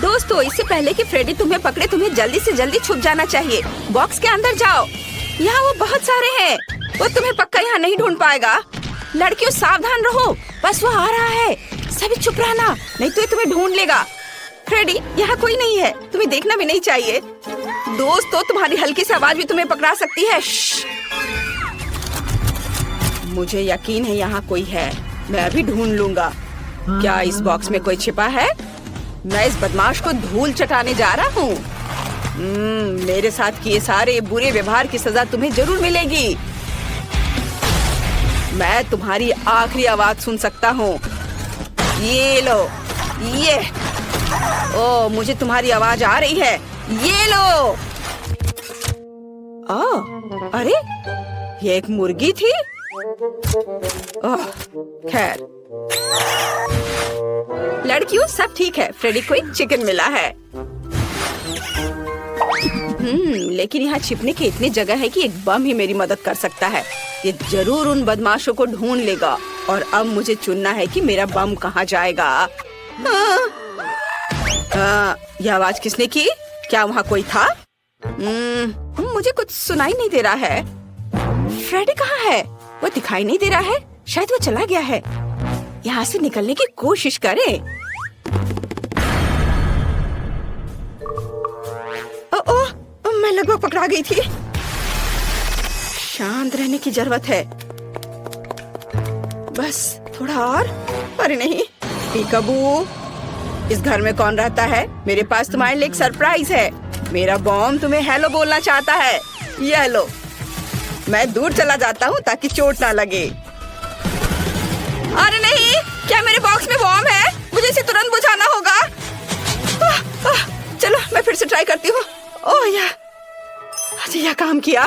दोस्तों, इससे पहले कि फ्रेडी तुम्हें पकड़े, तुम्हें जल्दी से जल्दी छुप जाना चाहिए। बॉक्स के अंदर जाओ। यहाँ वो बहुत सारे हैं। वो तुम्हें पक्का यहाँ नहीं ढूंढ पाएगा। लड़कियों, सावधान रहो, बस वो आ रहा है। सभी चुप रहना, नहीं तो ये तुम्हें ढूंढ लेगा। फ्रेडी, यहाँ कोई नहीं है, तुम्हें देखना भी नहीं चाहिए। दोस्तों, तुम्हारी हल्की सी आवाज भी तुम्हें पकड़ा सकती है। मुझे यकीन है यहाँ कोई है, मैं अभी ढूंढ लूंगा। क्या इस बॉक्स में कोई छिपा है? मैं इस बदमाश को धूल चटाने जा रहा हूँ। मेरे साथ किए सारे बुरे व्यवहार की सजा तुम्हें जरूर मिलेगी। मैं तुम्हारी आखिरी आवाज सुन सकता हूँ। ये लो, ये। ओ, मुझे तुम्हारी आवाज आ रही है। ये लो। अरे, ये एक मुर्गी थी। खैर, लड़कियों, सब ठीक है। फ्रेडी को एक चिकन मिला है। लेकिन यहाँ छिपने की इतनी जगह है कि एक बम ही मेरी मदद कर सकता है। ये जरूर उन बदमाशों को ढूंढ लेगा। और अब मुझे चुनना है कि मेरा बम कहाँ जाएगा। यह आवाज किसने की? क्या वहाँ कोई था? मुझे कुछ सुनाई नहीं दे रहा है। फ्रेडी कहाँ है? वो दिखाई नहीं दे रहा है। शायद वो चला गया है। यहाँ से निकलने की कोशिश करें। मैं लगभग पकड़ा गई थी। शांत रहने की जरूरत है। बस थोड़ा और। अरे नहीं, पीकाबू, इस घर में कौन रहता है? मेरे पास तुम्हारे लिए एक सरप्राइज है। मेरा बॉम्ब तुम्हें हेलो बोलना चाहता है। ये लो। मैं दूर चला जाता हूँ ताकि चोट ना लगे। अरे नहीं, क्या मेरे बॉक्स में बॉम्ब है? मुझे इसे तुरंत बुझाना होगा। चलो, मैं फिर से ट्राई करती हूँ। ओह यार, यह काम किया।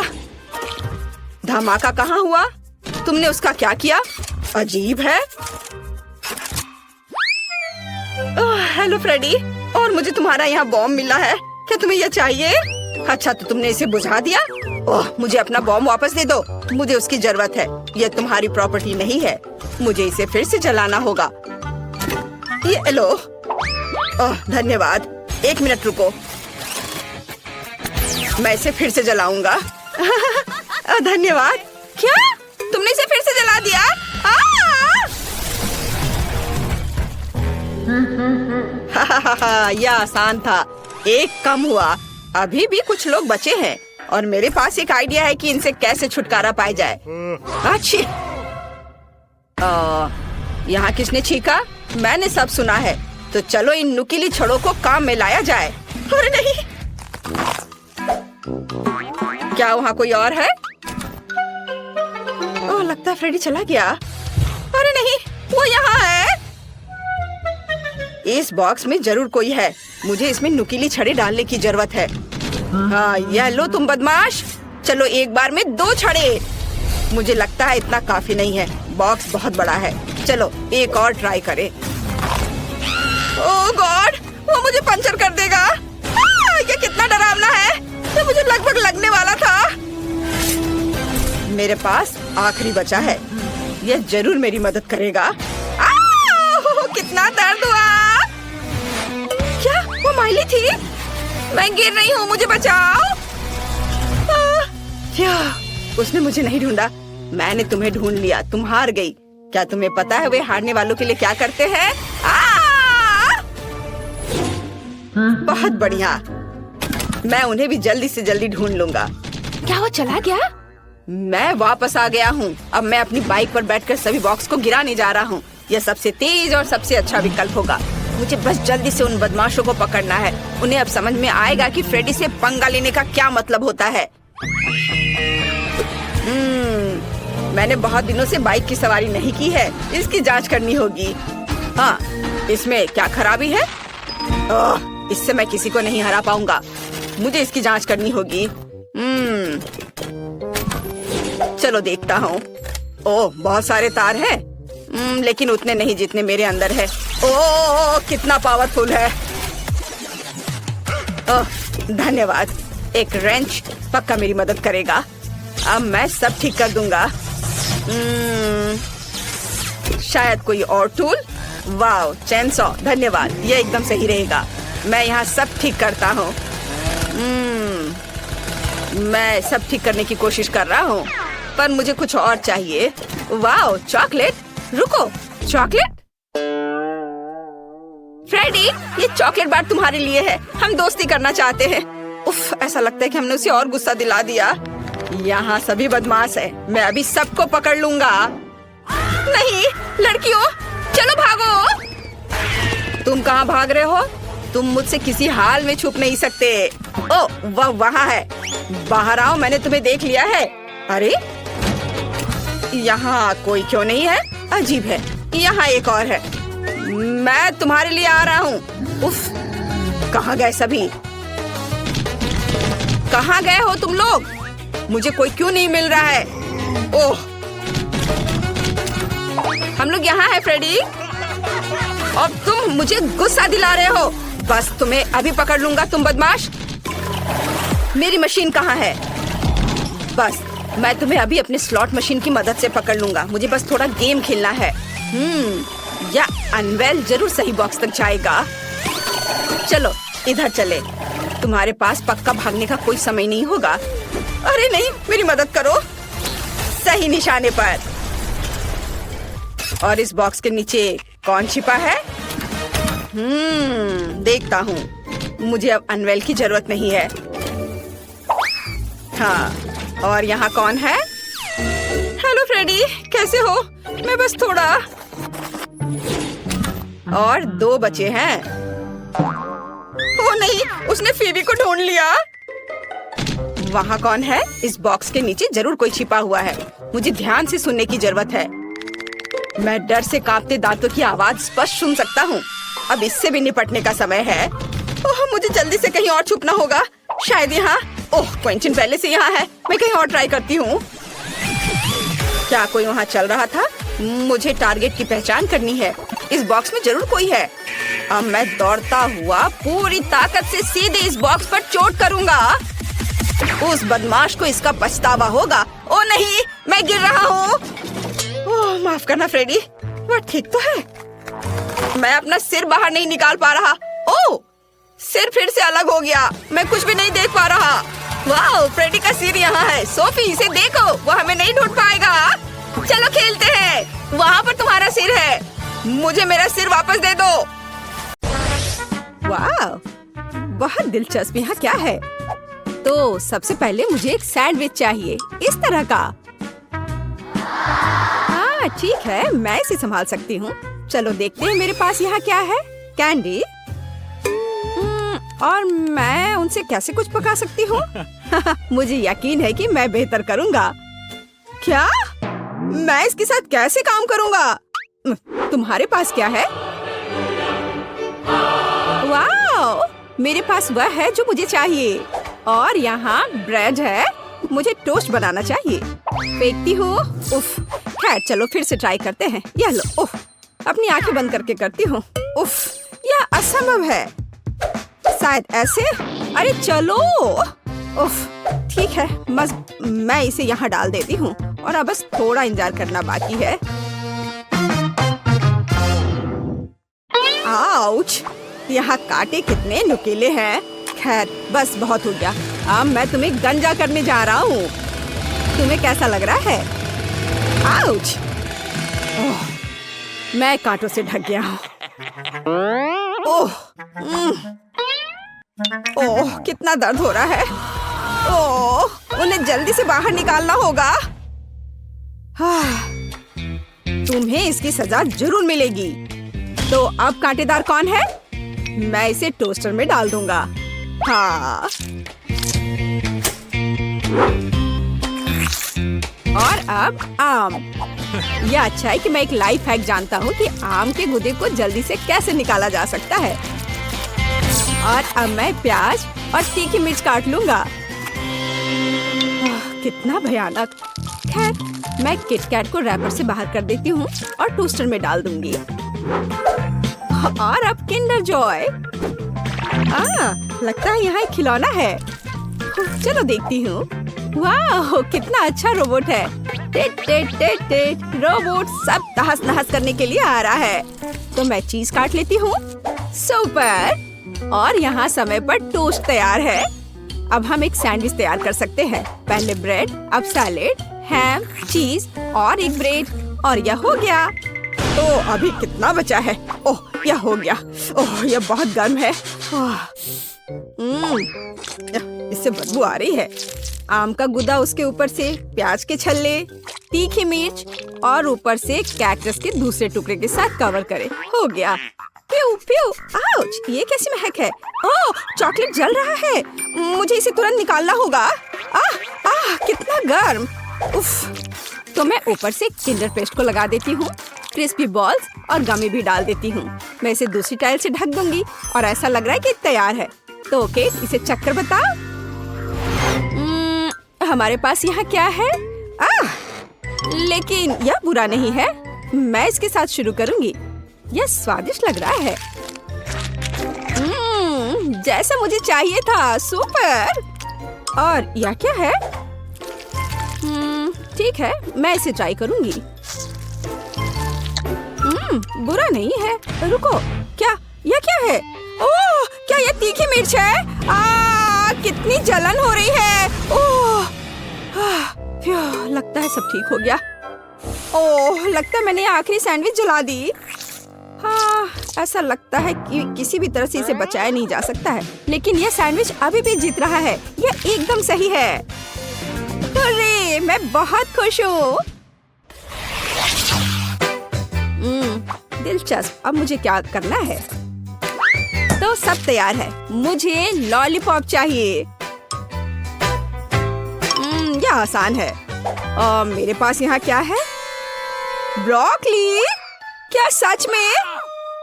धमाका कहाँ हुआ? तुमने उसका क्या किया? अजीब है। हेलो फ्रेडी, और मुझे तुम्हारा यहाँ बॉम्ब मिला है। क्या तुम्हें यह चाहिए? अच्छा, तो तुमने इसे बुझा दिया। ओह, मुझे अपना बॉम्ब वापस दे दो। मुझे उसकी जरूरत है। यह तुम्हारी प्रॉपर्टी नहीं है। मुझे इसे फिर से जलाना होगा। ये लो। ओह, धन्यवाद। एक मिनट रुको, मैं इसे फिर से जलाऊंगा। धन्यवाद। क्या? तुमने इसे फिर से जला दिया? यह आसान था। एक कम हुआ। अभी भी कुछ लोग बचे हैं और मेरे पास एक आइडिया है कि इनसे कैसे छुटकारा पाया जाए। अच्छी। यहाँ किसने छींका? मैंने सब सुना है। तो चलो इन नुकीली छड़ों को काम में लाया जाए। अरे नहीं, क्या वहाँ कोई और है? ओह, लगता है फ्रेडी चला गया। अरे नहीं, वो यहाँ है। इस बॉक्स में जरूर कोई है। मुझे इसमें नुकीली छड़े डालने की जरूरत है। हाँ, यह लो तुम बदमाश। चलो एक बार में 2 छड़े। मुझे लगता है इतना काफी नहीं है। बॉक्स बहुत बड़ा है। चलो एक और ट्राई करें। ओह गॉड, वो मुझे पंचर कर देगा। ये कितना डरावना है। ये मुझे लगभग लगने वाला था। मेरे पास आखिरी बचा है। यह जरूर मेरी मदद करेगा। कितना दर्द हुआ। क्या वो माइली थी? मैं गिर रही हूँ, मुझे बचाओ। क्या उसने मुझे नहीं ढूंढा? मैंने तुम्हें ढूंढ लिया। तुम हार गई। क्या तुम्हें पता है वे हारने वालों के लिए क्या करते हैं? बहुत बढ़िया। मैं उन्हें भी जल्दी से जल्दी ढूंढ लूंगा। क्या वो चला गया? मैं वापस आ गया हूँ। अब मैं अपनी बाइक पर बैठकर सभी बॉक्स को गिराने जा रहा हूँ। यह सबसे तेज और सबसे अच्छा विकल्प होगा। मुझे बस जल्दी से उन बदमाशों को पकड़ना है। उन्हें अब समझ में आएगा कि फ्रेडी से पंगा लेने का क्या मतलब होता है। मैंने बहुत दिनों से बाइक की सवारी नहीं की है। इसकी जांच करनी होगी। हाँ, इसमें क्या खराबी है? इससे मैं किसी को नहीं हरा पाऊंगा। मुझे इसकी जांच करनी होगी। चलो देखता हूँ। ओह, बहुत सारे तार हैं। लेकिन उतने नहीं जितने मेरे अंदर है। ओह, कितना पावरफुल है। ओह, धन्यवाद। एक रेंच पक्का मेरी मदद करेगा। अब मैं सब ठीक कर दूंगा। शायद कोई और टूल। वाओ, चेनसॉ, धन्यवाद। ये एकदम सही रहेगा। मैं यहाँ सब ठीक करता हूँ। मैं सब ठीक करने की कोशिश कर रहा हूँ, पर मुझे कुछ और चाहिए। Wow, chocolate. रुको, चॉकलेट? फ्रेडी, ये चॉकलेट बार तुम्हारे लिए है। हम दोस्ती करना चाहते हैं। उफ, ऐसा लगता है कि हमने उसे और गुस्सा दिला दिया। यहाँ सभी बदमाश है। मैं अभी सबको पकड़ लूंगा। नहीं, लड़कियों, चलो भागो। तुम कहाँ भाग रहे हो? तुम मुझसे किसी हाल में छुप नहीं सकते। ओ, वह वहाँ है। बाहर आओ, मैंने तुम्हें देख लिया है। अरे, यहाँ कोई क्यों नहीं है? अजीब है। यहाँ एक और है। मैं तुम्हारे लिए आ रहा हूँ। उफ, कहाँ गए सभी? कहाँ गए हो तुम लोग? मुझे कोई क्यों नहीं मिल रहा है? ओह, हम लोग यहाँ हैं फ्रेडी, और तुम मुझे गुस्सा दिला रहे हो। बस तुम्हें अभी पकड़ लूंगा, तुम बदमाश। मेरी मशीन कहाँ है? बस मैं तुम्हें अभी अपने स्लॉट मशीन की मदद से पकड़ लूंगा। मुझे बस थोड़ा गेम खेलना है। या अनवेल जरूर सही बॉक्स तक जाएगा। चलो इधर चले। तुम्हारे पास पक्का भागने का कोई समय नहीं होगा। अरे नहीं, मेरी मदद करो। सही निशाने पर। और इस बॉक्स के नीचे कौन छिपा है? देखता हूँ। मुझे अब अनवेल की जरूरत नहीं है। हाँ, और यहाँ कौन है? हेलो फ्रेडी, कैसे हो? मैं बस थोड़ा। और 2 बचे हैं। ओ नहीं, उसने फीबी को ढूंढ लिया। वहाँ कौन है? इस बॉक्स के नीचे जरूर कोई छिपा हुआ है। मुझे ध्यान से सुनने की जरूरत है। मैं डर से कांपते दांतों की आवाज स्पष्ट सुन सकता हूँ। अब इससे भी निपटने का समय है। ओह, मुझे जल्दी से कहीं और छुपना होगा। शायद यहाँ। ओह, क्विंटन पहले से यहाँ है। मैं कहीं और ट्राई करती हूँ। क्या कोई वहाँ चल रहा था? मुझे टारगेट की पहचान करनी है। इस बॉक्स में जरूर कोई है। अब मैं दौड़ता हुआ पूरी ताकत से सीधे इस बॉक्स पर चोट करूंगा। उस बदमाश को इसका पछतावा होगा। ओ नहीं, मैं गिर रहा हूँ। ओह, माफ करना फ्रेडी, वह ठीक तो है। मैं अपना सिर बाहर नहीं निकाल पा रहा। ओह, सिर फिर से अलग हो गया। मैं कुछ भी नहीं देख पा रहा। वाह, फ्रेडी का सिर यहाँ है। सोफी, इसे देखो, वो हमें नहीं ढूंढ पाएगा। चलो खेलते हैं। वहाँ पर तुम्हारा सिर है। मुझे मेरा सिर वापस दे दो। वाह, बहुत दिलचस्प। यहाँ क्या है? तो सबसे पहले मुझे एक सैंडविच चाहिए, इस तरह का। हाँ ठीक है, मैं इसे संभाल सकती हूँ। चलो देखते हैं मेरे पास यहाँ क्या है। कैंडी। और मैं उनसे कैसे कुछ पका सकती हूँ? मुझे यकीन है कि मैं बेहतर करूँगा। क्या? मैं इसके साथ कैसे काम करूँगा? तुम्हारे पास क्या है? वाह, मेरे पास वह है जो मुझे चाहिए। और यहाँ ब्रेड है। मुझे टोस्ट बनाना चाहिए। फेंकती हूँ। उफ, खैर चलो फिर से ट्राई करते हैं। यह लो। उफ, अपनी आंखें बंद करके करती हूँ। उफ, यह असंभव है। शायद ऐसे। अरे चलो। उफ, ठीक है, बस मैं इसे यहाँ डाल देती हूँ और अब बस थोड़ा इंतजार करना बाकी है। आउच, यहाँ कांटे कितने नुकीले हैं। खैर बस बहुत हो गया। अब मैं तुम्हें गंजा करने जा रहा हूँ। तुम्हें कैसा लग रहा है? आउच, मैं कांटों से ढक गया हूँ। ओह, ओह, कितना दर्द हो रहा है। ओह, उन्हें जल्दी से बाहर निकालना होगा। तुम्हें इसकी सजा जरूर मिलेगी। तो अब कांटेदार कौन है? मैं इसे टोस्टर में डाल दूंगा। हाँ, और अब आम। यह अच्छा है कि मैं एक लाइफ हैक जानता हूँ कि आम के गूदे को जल्दी से कैसे निकाला जा सकता है। और अब मैं प्याज और तीखी मिर्च काट लूंगा। कितना भयानक। खैर, मैं किटकैट को रैपर से बाहर कर देती हूँ और टोस्टर में डाल दूंगी। और अब किंडर जॉय। लगता है यहाँ एक खिलौना है। चलो देखती हूँ। वाह, कितना अच्छा रोबोट है। टेट टेट टेट टेट। रोबोट सब तहस नहस करने के लिए आ रहा है। तो मैं चीज काट लेती हूँ। सुपर। और यहाँ समय पर टोस्ट तैयार है। अब हम एक सैंडविच तैयार कर सकते हैं। पहले ब्रेड, अब सैलेड, हैम, चीज और एक ब्रेड, और यह हो गया। ओह, अभी कितना बचा है? ओह, यह हो गया। ओह, यह बहुत गर्म है। इससे बदबू आ रही है। आम का गुदा, उसके ऊपर से प्याज के छल्ले, तीखी मिर्च और ऊपर से कैक्टस के दूसरे टुकड़े के साथ कवर करें। हो गया। प्यू प्यू, आउच, ये कैसी महक है? ओह, चॉकलेट जल रहा है। मुझे इसे तुरंत निकालना होगा। कितना गर्म। उफ। तो मैं ऊपर से किंडर पेस्ट को लगा देती हूँ, क्रिस्पी बॉल्स और गमी भी डाल देती हूँ। मैं इसे दूसरी टाइल से ढक दूंगी और ऐसा लग रहा है कि तैयार है। तो ओके, इसे चख कर बताओ। हमारे पास यहाँ क्या है? लेकिन यह बुरा नहीं है। मैं इसके साथ शुरू करूंगी। यह स्वादिष्ट लग रहा है। जैसा मुझे चाहिए था। सुपर। और यह क्या है? ठीक है, मैं इसे ट्राई करूंगी। बुरा नहीं है। रुको, यह क्या है? ओह, क्या यह तीखी मिर्च है? कितनी जलन हो रही है। ओह, लगता है सब ठीक हो गया। ओह, लगता है मैंने आखिरी सैंडविच जला दी। हाँ, ऐसा लगता है कि किसी भी तरह से इसे बचाया नहीं जा सकता है। लेकिन यह सैंडविच अभी भी जीत रहा है। यह एकदम सही है। अरे, मैं बहुत खुश हूँ। दिलचस्प। अब मुझे क्या करना है? तो सब तैयार है। मुझे लॉलीपॉप चाहिए। यह आसान है। मेरे पास यहाँ क्या है? ब्रोकली। क्या सच में?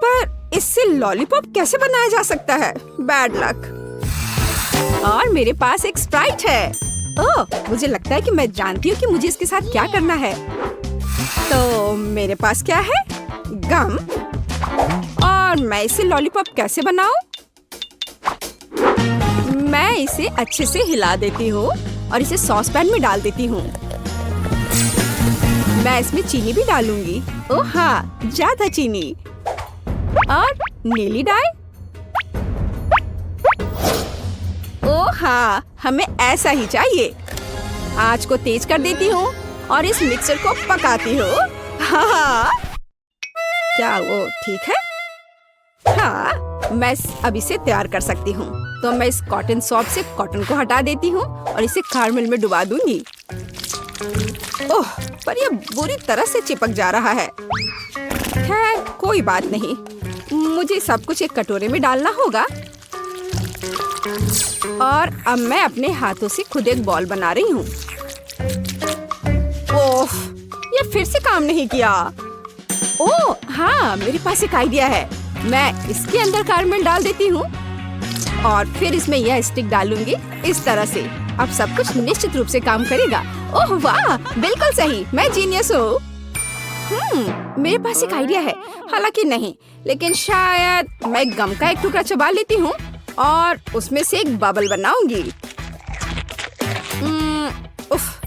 पर इससे लॉलीपॉप कैसे बनाया जा सकता है? Bad luck. और मेरे पास एक स्प्राइट है। ओह, मुझे लगता है कि मैं जानती हूँ कि मुझे इसके साथ क्या करना है। तो मेरे पास क्या है? गम। और मैं इसे लॉलीपॉप कैसे बनाऊं? मैं इसे अच्छे से हिला देती हूँ और इसे सॉस पैन में डाल देती हूँ। मैं इसमें चीनी भी डालूंगी। ओह हाँ, ज्यादा चीनी। और नीली डाई। ओह हाँ, हमें ऐसा ही चाहिए। आंच को तेज कर देती हूँ और इस मिक्सर को पकाती हूँ। हाँ, क्या वो ठीक है? हाँ, मैं अब इसे तैयार कर सकती हूँ। तो मैं इस कॉटन सॉफ्ट से कॉटन को हटा देती हूँ और इसे कैरमेल में डुबा दूंगी। ओह, पर यह बुरी तरह से चिपक जा रहा है। खैर, कोई बात नहीं। मुझे सब कुछ एक कटोरे में डालना होगा। और अब मैं अपने हाथों से खुद एक बॉल बना रही हूँ। ओह, यह फिर से काम नहीं किया। ओह हाँ, मेरे पास एक आइडिया है। मैं इसके अंदर कैरमेल डाल देती हूँ और फिर इसमें यह स्टिक डालूंगी इस तरह से। अब सब कुछ निश्चित रूप से काम करेगा। ओह वाह, बिल्कुल सही। मैं जीनियस हूँ। मेरे पास एक आइडिया है। हालांकि नहीं, लेकिन शायद मैं गम का एक टुकड़ा चबा लेती हूँ और उसमें से एक बबल बनाऊंगी। उफ,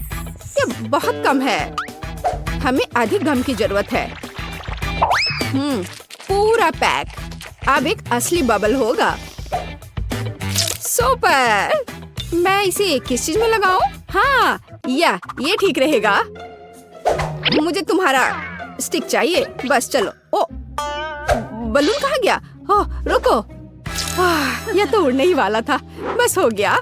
ये बहुत कम है। हमें अधिक गम की जरूरत है। पूरा पैक। अब एक असली बबल होगा। सुपर। मैं इसे किस चीज में लगाऊं? हाँ, ये ठीक रहेगा। मुझे तुम्हारा स्टिक चाहिए। बस चलो। ओ, बलून कहाँ गया? ओह, रुको। यह तो उड़ने ही वाला था। बस हो गया।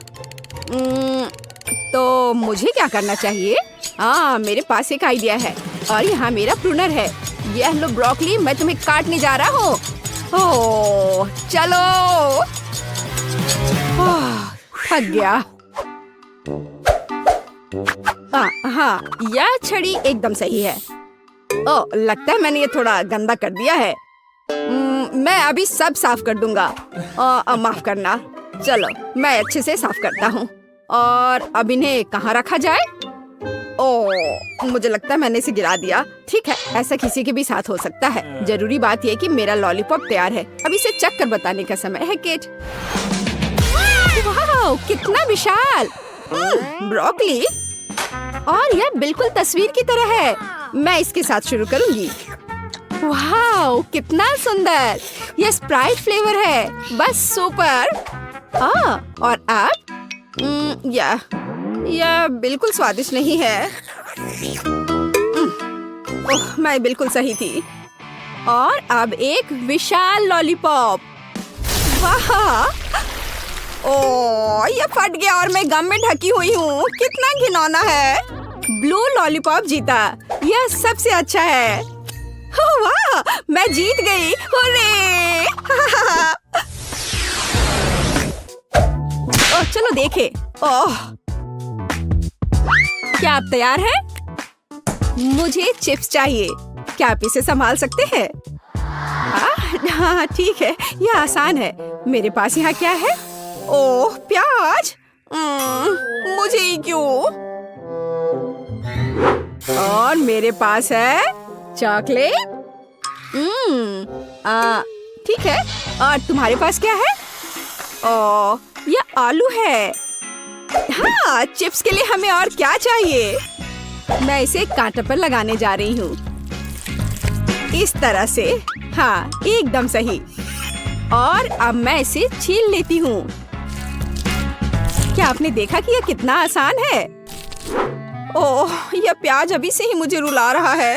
तो मुझे क्या करना चाहिए? हाँ, मेरे पास एक आइडिया है और यहाँ मेरा प्रूनर है। यह लो ब्रोकली, मैं तुम्हें काटने जा रहा हूँ। ओह, चलो। थक गया। हाँ, यह छड़ी एकदम सही है। ओह, लगता है मैंने ये थोड़ा गंदा कर दिया है। मैं अभी सब साफ कर दूंगा। माफ करना। चलो, मैं अच्छे से साफ करता हूँ। और अब इन्हें कहाँ रखा जाए? ओह, मुझे लगता है मैंने इसे गिरा दिया। ठीक है, ऐसा किसी के भी साथ हो सकता है। जरूरी बात यह कि मेरा लॉलीपॉप तैयार है। अब इसे चख कर बताने का समय है, केट। वाह, कितना विशाल। ब्रोकली। और यह बिल्कुल तस्वीर की तरह है। मैं इसके साथ शुरू करूंगी। वाह, कितना सुंदर। ये स्प्राइट फ्लेवर है, बस सुपर। और अब यह बिल्कुल स्वादिष्ट नहीं है। ओह, मैं बिल्कुल सही थी। और अब एक विशाल लॉलीपॉप। वाह, ओह, ये फट गया और मैं गम में ढकी हुई हूँ। कितना घिनौना है। ब्लू लॉलीपॉप जीता, यह सबसे अच्छा है। ओह वाह, मैं जीत गई। हुर्रे! ओह, चलो देखे। ओह, क्या आप तैयार हैं? मुझे चिप्स चाहिए। क्या आप इसे संभाल सकते हैं? हाँ ठीक है, यह आसान है। मेरे पास यहाँ क्या है? ओह, प्याज। मुझे ही क्यों? और मेरे पास है चॉकलेट। ठीक है। और तुम्हारे पास क्या है? ओह, यह आलू है। हाँ, चिप्स के लिए हमें और क्या चाहिए? मैं इसे कांटे पर लगाने जा रही हूँ, इस तरह से। हाँ, एकदम सही। और अब मैं इसे छील लेती हूँ। क्या आपने देखा कि यह कितना आसान है? ओह, यह प्याज अभी से ही मुझे रुला रहा है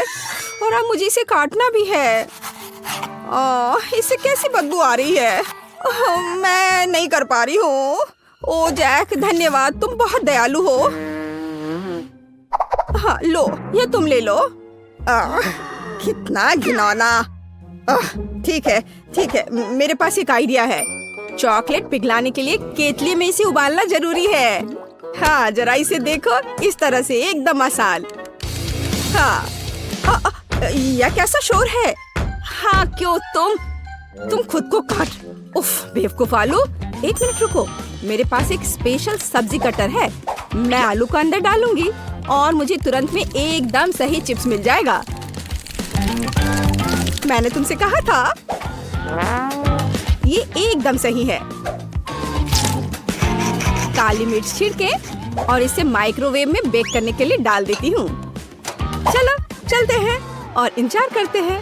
और अब मुझे इसे काटना भी है। ओह, इससे कैसी बदबू आ रही है। ओह, मैं नहीं कर पा रही हूँ। ओह जैक, धन्यवाद, तुम बहुत दयालु हो। हाँ, लो, ये तुम ले लो। कितना घिनौना। ठीक है, ठीक है, मेरे पास एक आइडिया है। चॉकलेट पिघलाने के लिए केतली में इसे उबालना जरूरी है। हाँ, जरा इसे देखो, इस तरह से एकदम आसान। हाँ, यह कैसा शोर है? हाँ, क्यों तुम खुद को काट। उफ, बेवकूफ आलू। एक मिनट रुको, मेरे पास एक स्पेशल सब्जी कटर है। मैं आलू को अंदर डालूंगी और मुझे तुरंत में एकदम सही चिप्स मिल जाएगा। मैंने तुमसे कहा था, ये एकदम सही है। काली मिर्च छिड़के और इसे माइक्रोवेव में बेक करने के लिए डाल देती हूँ। चलो चलते हैं और इंतजार करते हैं।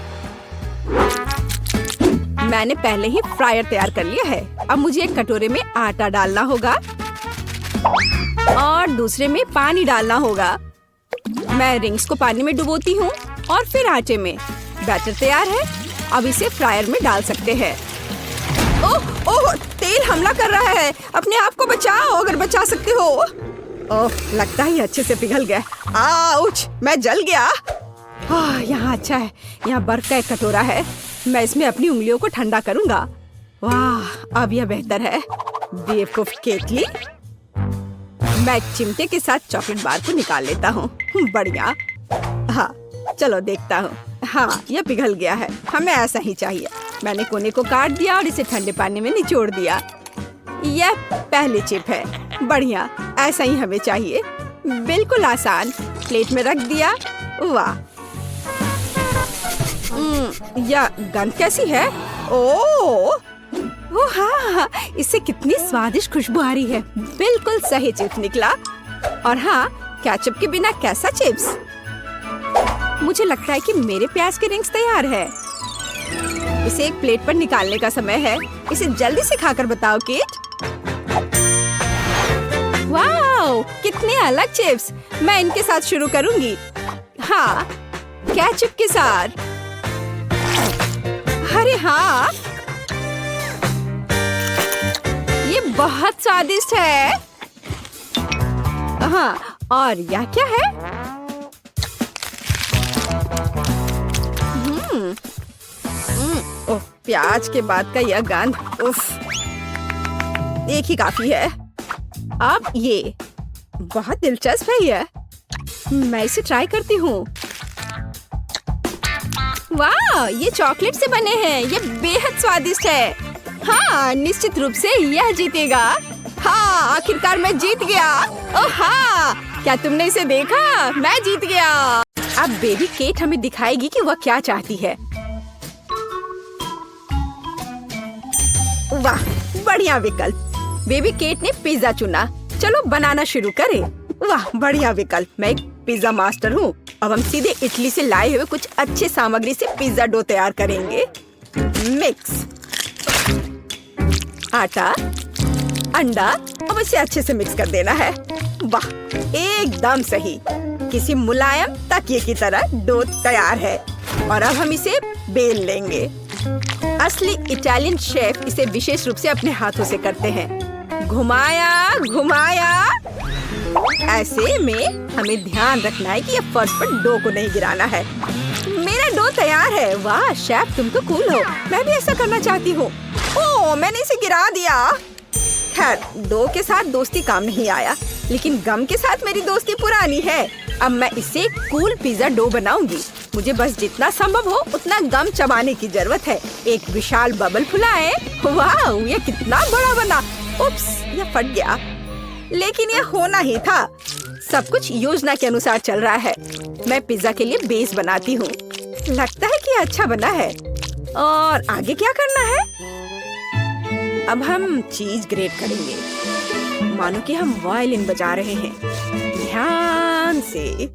मैंने पहले ही फ्रायर तैयार कर लिया है। अब मुझे एक कटोरे में आटा डालना होगा और दूसरे में पानी डालना होगा। मैं रिंग्स को पानी में डुबोती हूँ और फिर आटे में। बैटर तैयार है, अब इसे फ्रायर में डाल सकते हैं। ओह ओह, तेल हमला कर रहा है। अपने आप को बचाओ अगर बचा सकते हो। ओह, लगता है अच्छे से पिघल गया। आउच, मैं जल गया। यहाँ अच्छा है, यहाँ बर्फ का एक कटोरा है। मैं इसमें अपनी उंगलियों को ठंडा करूंगा। वाह, अब यह बेहतर है। बेवकूफ केतली। मैं चिमटे के साथ चॉकलेट बार को निकाल लेता हूँ। बढ़िया। हाँ, चलो देखता हूँ। हाँ, यह पिघल गया है। हमें ऐसा ही चाहिए। मैंने कोने को काट दिया और इसे ठंडे पानी में निचोड़ दिया। यह पहली चिप है। बढ़िया, ऐसा ही हमें चाहिए। बिल्कुल आसान। प्लेट में रख दिया। वाह, यह गंध कैसी है? ओह हाँ, इससे कितनी स्वादिष्ट खुशबू आ रही है। बिल्कुल सही चिप्स निकला। और हाँ, केचप के बिना कैसा चिप्स? मुझे लगता है कि मेरे प्याज के रिंग्स तैयार है। इसे एक प्लेट पर निकालने का समय है। इसे जल्दी से खाकर बताओ केट। वाह, कितने अलग चिप्स। मैं इनके साथ शुरू करूंगी। हाँ, केचप के साथ। अरे हाँ, ये बहुत स्वादिष्ट है। हाँ, और यह क्या है? ओह, प्याज के बाद का यह गंध। उफ, एक ही काफी है। अब ये बहुत दिलचस्प है। यह मैं इसे ट्राई करती हूँ। वाह, ये चॉकलेट से बने हैं। ये बेहद स्वादिष्ट है। हाँ, निश्चित रूप से यह जीतेगा। हाँ, आखिरकार मैं जीत गया। ओह हाँ, क्या तुमने इसे देखा? मैं जीत गया। अब बेबी केट हमें दिखाएगी कि वह क्या चाहती है। वाह, बढ़िया विकल्प। बेबी केट ने पिज्जा चुना। चलो बनाना शुरू करें। वाह, बढ़िया विकल्प। मैं एक पिज्जा मास्टर हूँ। अब हम सीधे इटली से लाए हुए कुछ अच्छे सामग्री से पिज्जा डो तैयार करेंगे। मिक्स आटा, अंडा, अब इसे अच्छे से मिक्स कर देना है। वाह, एकदम सही, किसी मुलायम तकिए की तरह डो तैयार है। और अब हम इसे बेल लेंगे। असली इटालियन शेफ इसे विशेष रूप से अपने हाथों से करते हैं। घुमाया घुमाया, ऐसे में हमें ध्यान रखना है कि ये फर्श पर डो को नहीं गिराना है। मेरा डो तैयार है। वाह शेफ, तुम तो कूल हो, मैं भी ऐसा करना चाहती हूँ। ओह, मैंने इसे गिरा दिया। खैर, डो के साथ दोस्ती काम नहीं आया, लेकिन गम के साथ मेरी दोस्ती पुरानी है। अब मैं इसे कूल पिज्जा डो बनाऊंगी। मुझे बस जितना संभव हो उतना गम चबाने की जरूरत है। एक विशाल बबल फुलाएं। वाह, ये कितना बड़ा बना। उप्स, ये फट गया, लेकिन ये होना ही था। सब कुछ योजना के अनुसार चल रहा है। मैं पिज्जा के लिए बेस बनाती हूँ। लगता है कि अच्छा बना है। और आगे क्या करना है? अब हम चीज ग्रेट करेंगे, मानो कि हम वायलिन बजा रहे हैं। ध्यान से।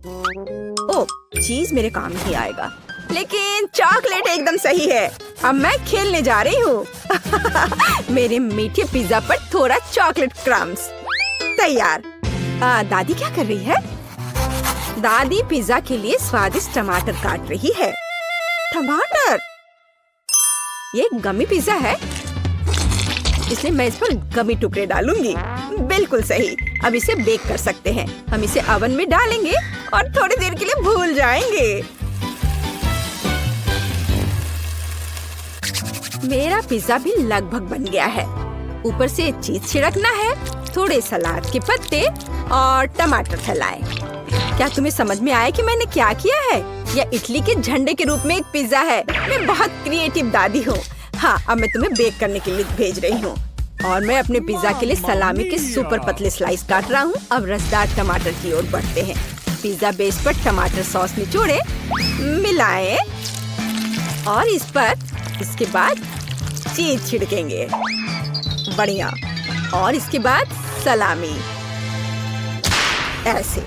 ओह, चीज मेरे काम नहीं आएगा, लेकिन चॉकलेट एकदम सही है। अब मैं खेलने जा रही हूँ। मेरे मीठे पिज्जा पर थोड़ा चॉकलेट क्रम्स तैयार। दादी क्या कर रही है? दादी पिज्जा के लिए स्वादिष्ट टमाटर काट रही है। टमाटर? ये गमी पिज्जा है, इसलिए मैं इस पर गमी टुकड़े डालूंगी। बिल्कुल सही। अब इसे बेक कर सकते हैं। हम इसे ओवन में डालेंगे और थोड़ी देर के लिए भूल जाएंगे। मेरा पिज्जा भी लगभग बन गया है। ऊपर से चीज छिड़कना है, थोड़े सलाद के पत्ते और टमाटर फैलाएं। क्या तुम्हें समझ में आया कि मैंने क्या किया है? यह इटली के झंडे के रूप में एक पिज्जा है। मैं बहुत क्रिएटिव दादी हूँ। हाँ, अब मैं तुम्हें बेक करने के लिए भेज रही हूँ। और मैं अपने पिज्जा के लिए सलामी के सुपर पतले स्लाइस काट रहा हूँ। अब रसदार टमाटर की ओर बढ़ते हैं। पिज्जा बेस पर टमाटर सॉस निचोड़े, मिलाएं और इस पर इसके बाद चीज छिड़केंगे। बढ़िया। और इसके बाद सलामी। ऐसे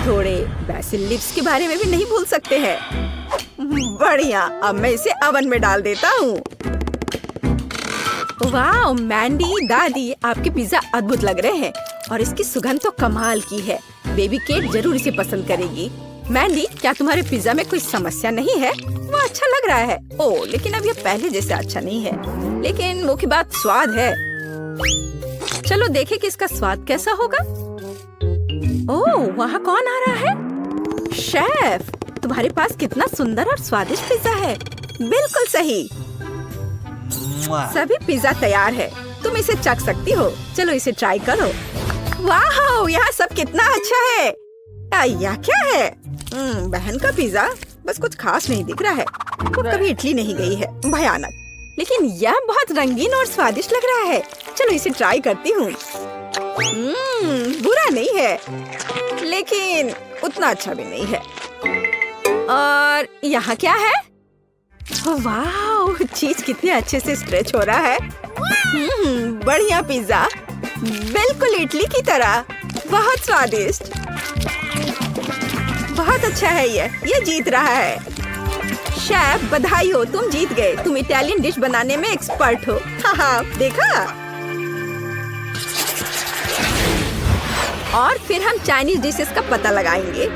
थोड़े बेसिल लिप्स के बारे में भी नहीं भूल सकते हैं। बढ़िया। अब मैं इसे ओवन में डाल देता हूँ। वाह मैंडी, दादी, आपके पिज्जा अद्भुत लग रहे हैं और इसकी सुगंध तो कमाल की है। बेबी केट जरूर इसे पसंद करेगी। मैंडी, क्या तुम्हारे पिज्जा में कोई समस्या नहीं है? वो अच्छा लग रहा है। ओह, लेकिन अब ये पहले जैसे अच्छा नहीं है। लेकिन मुख्य बात स्वाद है। चलो देखें कि इसका स्वाद कैसा होगा। ओह, वहाँ कौन आ रहा है? शेफ, तुम्हारे पास कितना सुंदर और स्वादिष्ट पिज्जा है। बिल्कुल सही। सभी पिज्जा तैयार है, तुम इसे चख सकती हो। चलो इसे ट्राई करो। वाह, यहाँ सब कितना अच्छा है। यह क्या है? बहन का पिज्जा बस कुछ खास नहीं दिख रहा है। वो कभी इटली नहीं गई है। भयानक। लेकिन यह बहुत रंगीन और स्वादिष्ट लग रहा है। चलो इसे ट्राई करती हूँ। बुरा नहीं है, लेकिन उतना अच्छा भी नहीं है। और यहाँ क्या है? वाह, चीज कितने अच्छे से स्ट्रेच हो रहा है। बढ़िया पिज्जा, बिल्कुल इटली की तरह। बहुत स्वादिष्ट। बहुत अच्छा है। ये जीत रहा है। शेफ, बधाई हो, तुम जीत गए। तुम इटालियन डिश बनाने में एक्सपर्ट हो। हाँ, देखा। और फिर हम चाइनीज डिशेस का पता लगाएंगे।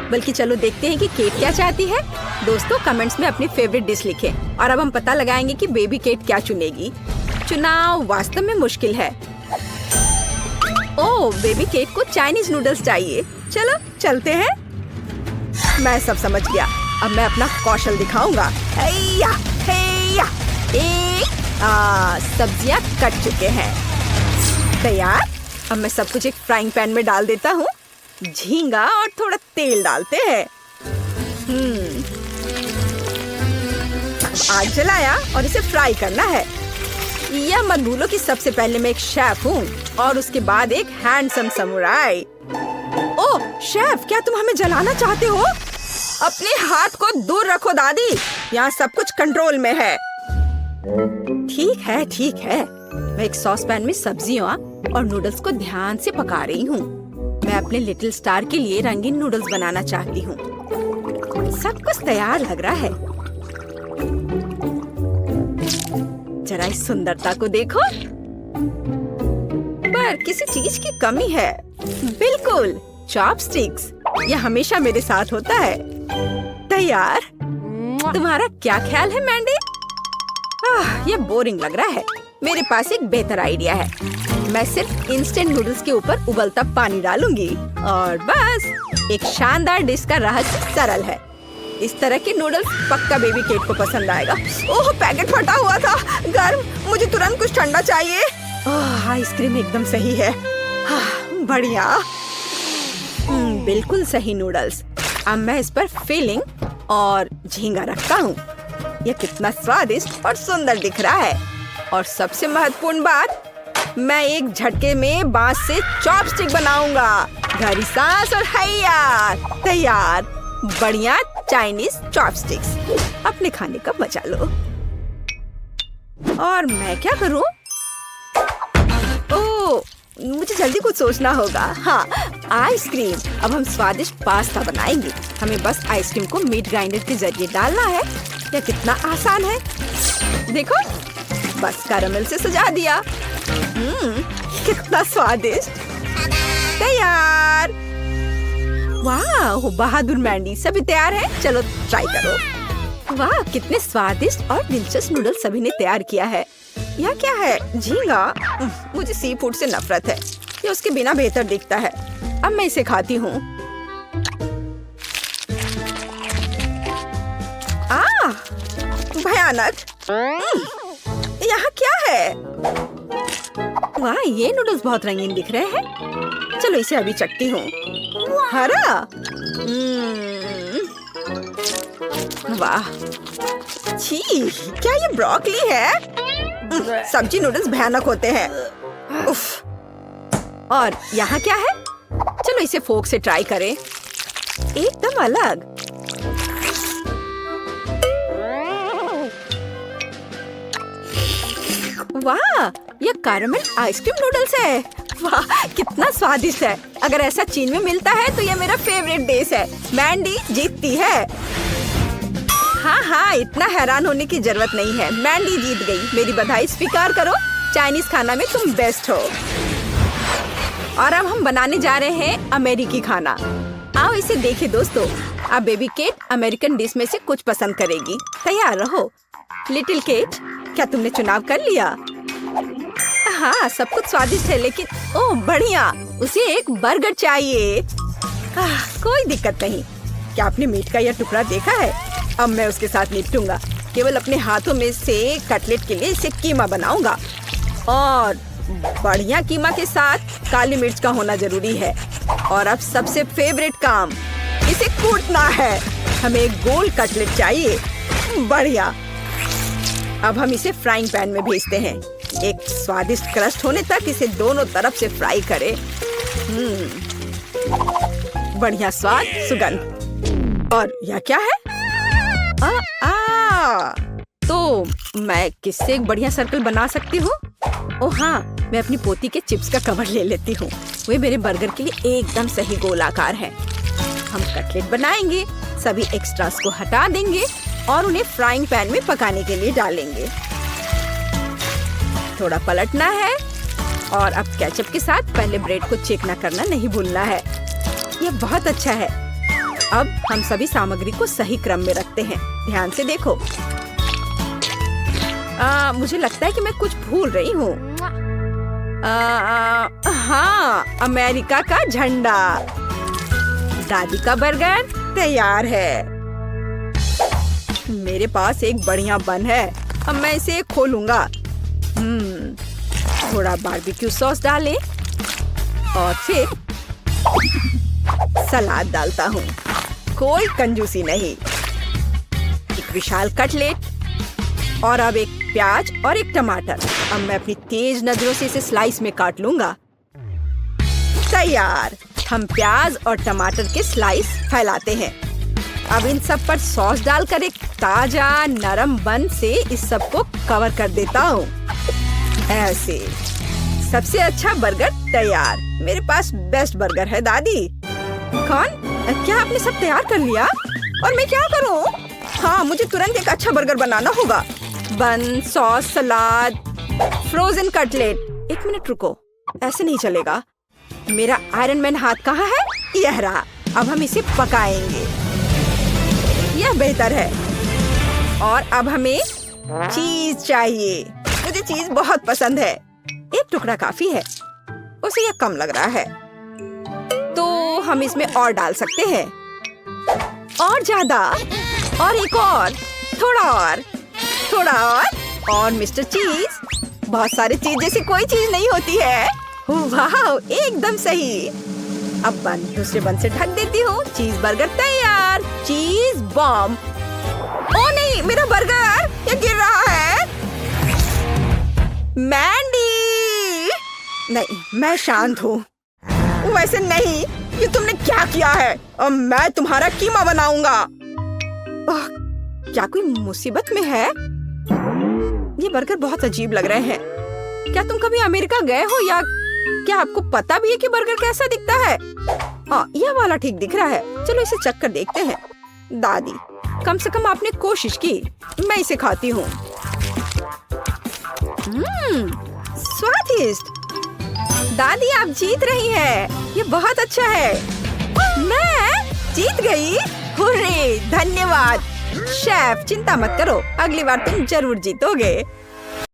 बल्कि चलो देखते हैं कि केट क्या चाहती है। दोस्तों, कमेंट्स में अपनी फेवरेट डिश लिखें और अब हम पता लगाएंगे कि बेबी केट क्या चुनेगी। चुनाव वास्तव में मुश्किल है। ओह, बेबी केट को चाइनीज नूडल्स चाहिए। चलो चलते हैं। मैं सब समझ गया। अब मैं अपना कौशल दिखाऊंगा। हैया, हैया। सब्जियां कट चुके हैं। तैयार। अब मैं सब कुछ एक फ्राइंग पैन में डाल देता हूँ। झींगा और थोड़ा तेल डालते हैं। आग जलाया और इसे फ्राई करना है। यह मत भूलो कि सबसे पहले मैं एक शेफ हूँ और उसके बाद एक हैंडसम समुराई। ओह शेफ, क्या तुम हमें जलाना चाहते हो? अपने हाथ को दूर रखो दादी, यहाँ सब कुछ कंट्रोल में है। ठीक है, ठीक है। मैं एक सॉस पैन में सब्जियों और नूडल्स को ध्यान से पका रही हूँ। मैं अपने लिटिल स्टार के लिए रंगीन नूडल्स बनाना चाहती हूँ। सब कुछ तैयार लग रहा है। जरा इस सुंदरता को देखो। पर किसी चीज की कमी है। बिल्कुल, चॉपस्टिक्स। यह हमेशा मेरे साथ होता है। तैयार। तुम्हारा क्या ख्याल है मैंडी? यह बोरिंग लग रहा है। मेरे पास एक बेहतर आइडिया है। मैं सिर्फ इंस्टेंट नूडल्स के ऊपर उबलता पानी डालूंगी और बस एक शानदार डिश का रहस्य सरल है। इस तरह के नूडल्स पक्का बेबी केट को पसंद आएगा। ओह, पैकेट फटा हुआ था। गर्म। मुझे तुरंत कुछ ठंडा चाहिए। आइसक्रीम एकदम सही है। बढ़िया। बिल्कुल सही नूडल्स। अब मैं इस पर फिलिंग और झींगा रखता हूँ। यह कितना स्वादिष्ट और सुंदर दिख रहा है। और सबसे महत्वपूर्ण बात, मैं एक झटके में बांस से चॉपस्टिक बनाऊंगा। गहरी सांस और हैया, तैयार। बढ़िया चाइनीज चॉपस्टिक्स। अपने खाने का मजा लो। और मैं क्या करूं? ओह, मुझे जल्दी कुछ सोचना होगा। हाँ, आइसक्रीम। अब हम स्वादिष्ट पास्ता बनाएंगे। हमें बस आइसक्रीम को मीट ग्राइंडर के जरिए डालना है। यह कितना आसान है। देखो, बस कैरामेल से सजा दिया। कितना स्वादिष्ट। तैयार। वाह, बहादुर मैंडी। सभी तैयार है? चलो ट्राई करो। वाह, कितने स्वादिष्ट और दिलचस्प नूडल्स सभी ने तैयार किया है। यह क्या है? झींगा। मुझे सी फूड से नफरत है। ये उसके बिना बेहतर दिखता है। अब मैं इसे खाती हूँ। भयानक। यहाँ क्या है? वाह, ये नूडल्स बहुत रंगीन दिख रहे हैं। चलो इसे अभी चखती हूँ। हरा। वाह, छी, क्या ये ब्रोकली है? सब्जी नूडल्स भयानक होते हैं। उफ। और यहाँ क्या है? चलो इसे फोक से ट्राई करें। एकदम अलग। वाह, ये कैरामेल आइसक्रीम नूडल्स है। वाह, कितना स्वादिष्ट है। अगर ऐसा चीन में मिलता है तो ये मेरा फेवरेट डिश है। मैंडी जीतती है। हाँ, इतना हैरान होने की जरूरत नहीं है। मैंडी जीत गई। मेरी बधाई स्वीकार करो। चाइनीज खाना में तुम बेस्ट हो। और अब हम बनाने जा रहे हैं अमेरिकी खाना। आओ इसे देखें दोस्तों। अब बेबी केट अमेरिकन डिश में से कुछ पसंद करेगी। तैयार रहो। लिटिल केट, क्या तुमने चुनाव कर लिया? हाँ, सब कुछ स्वादिष्ट है, लेकिन ओह बढ़िया, उसे एक बर्गर चाहिए। कोई दिक्कत नहीं। क्या आपने मीट का यह टुकड़ा देखा है? अब मैं उसके साथ निपटूंगा। केवल अपने हाथों में से कटलेट के लिए इसे कीमा बनाऊंगा। और बढ़िया कीमा के साथ काली मिर्च का होना जरूरी है। और अब सबसे फेवरेट काम, इसे कूटना है। हमें एक गोल कटलेट चाहिए। बढ़िया। अब हम इसे फ्राइंग पैन में भेजते हैं। एक स्वादिष्ट क्रस्ट होने तक इसे दोनों तरफ से फ्राई करें। बढ़िया स्वाद, सुगंध। और यह क्या है? तो मैं किससे एक बढ़िया सर्कल बना सकती हूँ? ओह हाँ, मैं अपनी पोती के चिप्स का कवर ले लेती हूँ। वे मेरे बर्गर के लिए एकदम सही गोलाकार है। हम कटलेट बनाएंगे, सभी एक्स्ट्रास को हटा देंगे और उन्हें फ्राइंग पैन में पकाने के लिए डालेंगे। थोड़ा पलटना है और अब केचप के साथ पहले ब्रेड को चिकना करना नहीं भूलना है। यह बहुत अच्छा है। अब हम सभी सामग्री को सही क्रम में रखते हैं। ध्यान से देखो। मुझे लगता है कि मैं कुछ भूल रही हूँ। हाँ, अमेरिका का झंडा। दादी का बर्गर तैयार है। मेरे पास एक बढ़िया बन है। अब मैं इसे खोलूंगा। थोड़ा बारबेक्यू सॉस डालें और फिर सलाद डालता हूँ। कोई कंजूसी नहीं। एक विशाल कटलेट और अब एक प्याज और एक टमाटर। अब मैं अपनी तेज नजरों से इसे स्लाइस में काट लूंगा। तैयार। हम प्याज और टमाटर के स्लाइस फैलाते हैं। अब इन सब पर सॉस डालकर एक ताजा नरम बन से इस सब को कवर कर देता हूँ। ऐसे सबसे अच्छा बर्गर तैयार। मेरे पास बेस्ट बर्गर है दादी। कौन? क्या आपने सब तैयार कर लिया? और मैं क्या करूं? हाँ, मुझे तुरंत एक अच्छा बर्गर बनाना होगा। बन, सॉस, सलाद, फ्रोजन कटलेट। एक मिनट रुको, ऐसे नहीं चलेगा। मेरा आयरन मैन हाथ कहाँ है? यह रहा। अब हम इसे पकाएंगे। यह बेहतर है। और अब हमें चीज चाहिए। मुझे चीज बहुत पसंद है। एक टुकड़ा काफी है। उसे यह कम लग रहा है, तो हम इसमें और डाल सकते हैं। और ज्यादा, और एक और, थोड़ा और, थोड़ा और मिस्टर चीज। बहुत सारे चीज जैसी कोई चीज नहीं होती है। वाह, एकदम सही। अब बन, दूसरे बन से ढक देती हूँ। चीज बर्गर तैयार। चीज बॉम्ब। ओ नहीं, मेरा बर्गर ये गिर रहा है। मैंडी! नहीं, मैं शांत हूँ। वैसे नहीं, ये तुमने क्या किया है? अब मैं तुम्हारा कीमा बनाऊंगा। ओह, क्या कोई मुसीबत में है? ये बर्गर बहुत अजीब लग रहे हैं। क्या तुम कभी अमेरिका गए हो, या क्या आपको पता भी है कि बर्गर कैसा दिखता है? यह वाला ठीक दिख रहा है। चलो इसे चख कर देखते हैं। दादी, कम से कम आपने कोशिश की। मैं इसे खाती हूँ। स्वादिष्ट। दादी, आप जीत रही हैं। ये बहुत अच्छा है। मैं जीत गई। हुर्रे, धन्यवाद। शेफ, चिंता मत करो, अगली बार तुम जरूर जीतोगे।